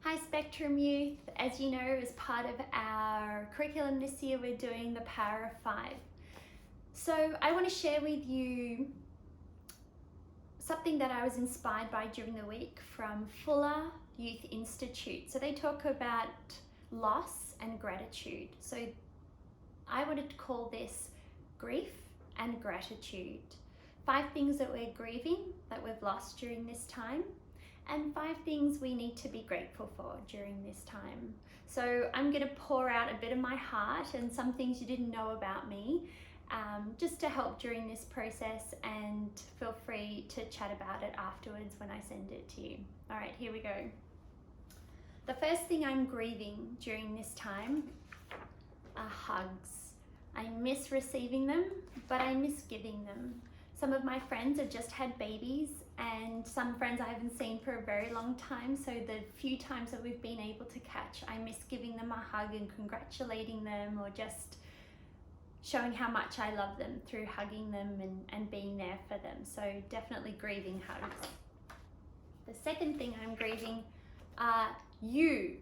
Hi Spectrum Youth. As you know, as part of our curriculum this year, we're doing the Power of Five. So I want to share with you something that I was inspired by during the week from Fuller Youth Institute. So they talk about loss and gratitude. So I wanted to call this grief and gratitude. 5 things that we're grieving, that we've lost during this time, and 5 things we need to be grateful for during this time. So I'm going to pour out a bit of my heart and some things you didn't know about me, just to help during this process, and feel free to chat about it afterwards when I send it to you. All right, here we go. The first thing I'm grieving during this time are hugs. I miss receiving them, but I miss giving them. Some of my friends have just had babies, and some friends I haven't seen for a very long time, so the few times that we've been able to catch, I miss giving them a hug and congratulating them, or just showing how much I love them through hugging them and being there for them. So definitely grieving hugs. The second thing I'm grieving are youth,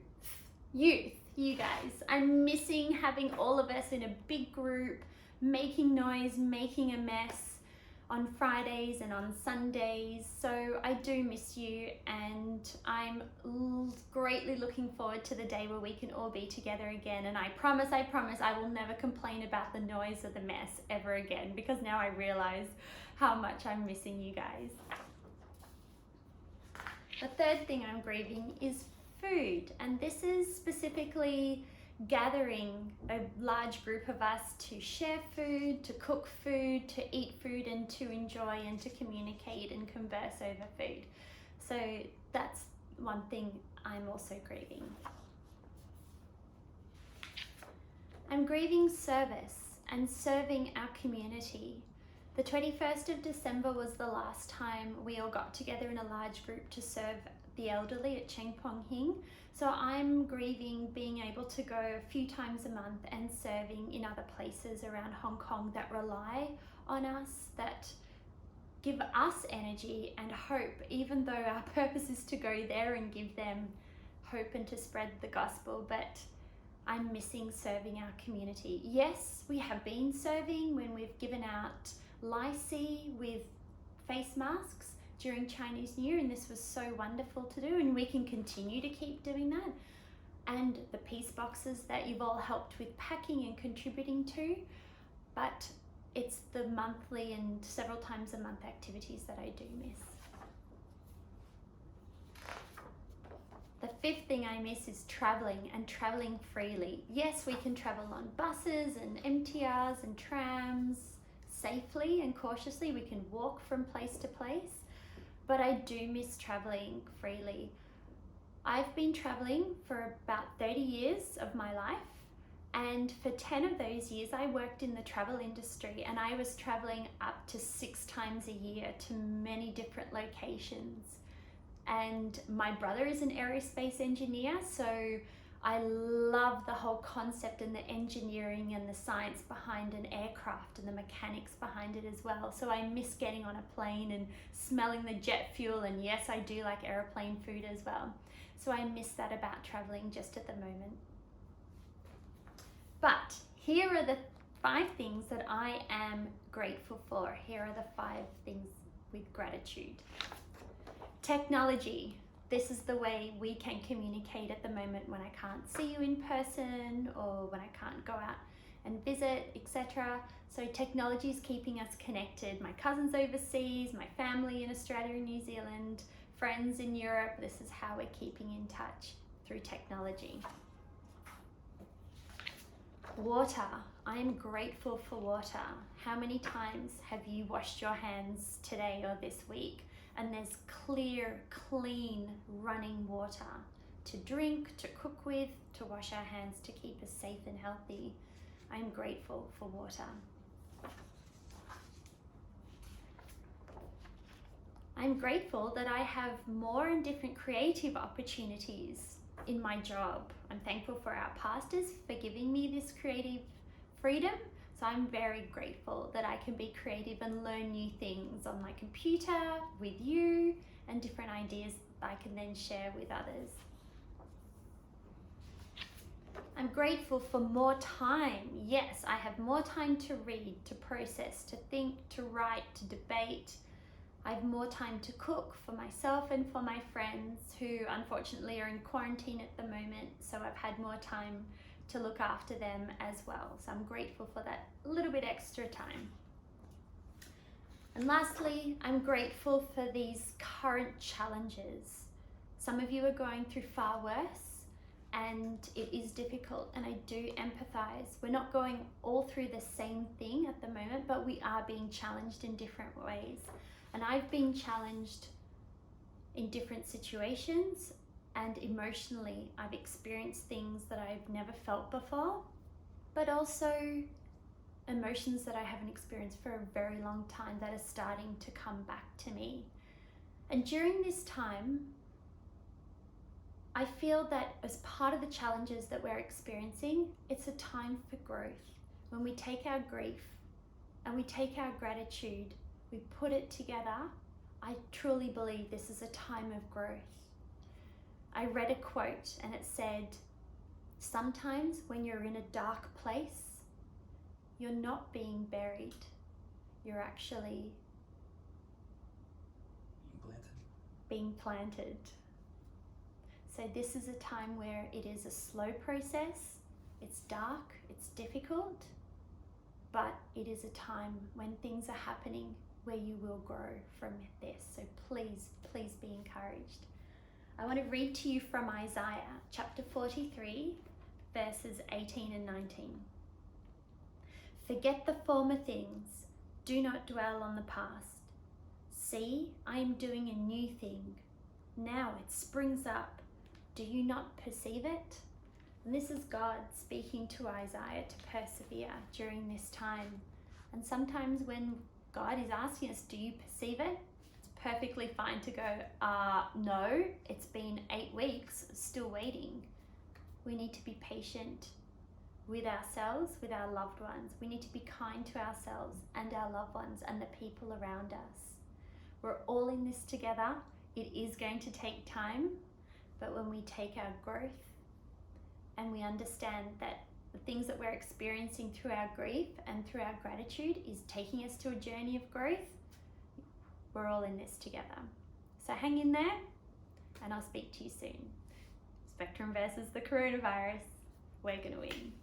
you guys. I'm missing having all of us in a big group, making noise, making a mess on Fridays and on Sundays. So I do miss you, and I'm greatly looking forward to the day where we can all be together again. And I promise I will never complain about the noise or the mess ever again, because now I realize how much I'm missing you guys. The third thing I'm grieving is food, and this is specifically gathering a large group of us to share food, to cook food, to eat food, and to enjoy and to communicate and converse over food. So that's one thing I'm also grieving. I'm grieving service and serving our community. The 21st of December was the last time we all got together in a large group to serve the elderly at Cheng Pong Hing. So I'm grieving being able to go a few times a month and serving in other places around Hong Kong that rely on us, that give us energy and hope, even though our purpose is to go there and give them hope and to spread the gospel. But I'm missing serving our community. Yes, we have been serving when we've given out lychee with face masks during Chinese New Year, and this was so wonderful to do, and we can continue to keep doing that. And the peace boxes that you've all helped with packing and contributing to, but it's the monthly and several times a month activities that I do miss. The 5th thing I miss is traveling, and traveling freely. Yes, we can travel on buses and MTRs and trams safely and cautiously. We can walk from place to place, but I do miss traveling freely. I've been traveling for about 30 years of my life, and for 10 of those years I worked in the travel industry, and I was traveling up to 6 times a year to many different locations. And my brother is an aerospace engineer, so I love the whole concept and the engineering and the science behind an aircraft and the mechanics behind it as well. So I miss getting on a plane and smelling the jet fuel, and yes, I do like airplane food as well. So I miss that about traveling just at the moment. But here are the 5 things that I am grateful for. Here are the 5 things with gratitude. Technology. This is the way we can communicate at the moment when I can't see you in person, or when I can't go out and visit, etc. So technology is keeping us connected. My cousins overseas, my family in Australia and New Zealand, friends in Europe. This is how we're keeping in touch, through technology. Water. I am grateful for water. How many times have you washed your hands today or this week? And there's clear, clean, running water to drink, to cook with, to wash our hands, to keep us safe and healthy. I'm grateful for water. I'm grateful that I have more and different creative opportunities in my job. I'm thankful for our pastors for giving me this creative freedom. So I'm very grateful that I can be creative and learn new things on my computer with you, and different ideas I can then share with others. I'm grateful for more time. Yes, I have more time to read, to process, to think, to write, to debate. I have more time to cook for myself and for my friends who unfortunately are in quarantine at the moment, so I've had more time to look after them as well. So I'm grateful for that little bit extra time. And lastly, I'm grateful for these current challenges. Some of you are going through far worse, and it is difficult, and I do empathize. We're not going all through the same thing at the moment, but we are being challenged in different ways. And I've been challenged in different situations, and emotionally I've experienced things that I've never felt before, but also emotions that I haven't experienced for a very long time that are starting to come back to me. And during this time, I feel that as part of the challenges that we're experiencing, it's a time for growth. When we take our grief and we take our gratitude, we put it together, I truly believe this is a time of growth. I read a quote and it said, sometimes when you're in a dark place, you're not being buried, you're actually being planted. So this is a time where it is a slow process, it's dark, it's difficult, but it is a time when things are happening where you will grow from this. So please, please be encouraged. I want to read to you from Isaiah chapter 43, verses 18 and 19. Forget the former things, do not dwell on the past. See, I am doing a new thing. Now it springs up. Do you not perceive it? And this is God speaking to Isaiah to persevere during this time. And sometimes when God is asking us, do you perceive it? It's perfectly fine to go, no, it's been 8 weeks, still waiting. We need to be patient with ourselves, with our loved ones. We need to be kind to ourselves and our loved ones and the people around us. We're all in this together. It is going to take time, but when we take our growth and we understand that the things that we're experiencing through our grief and through our gratitude is taking us to a journey of growth, we're all in this together. So hang in there, and I'll speak to you soon. Spectrum versus the coronavirus. We're gonna win.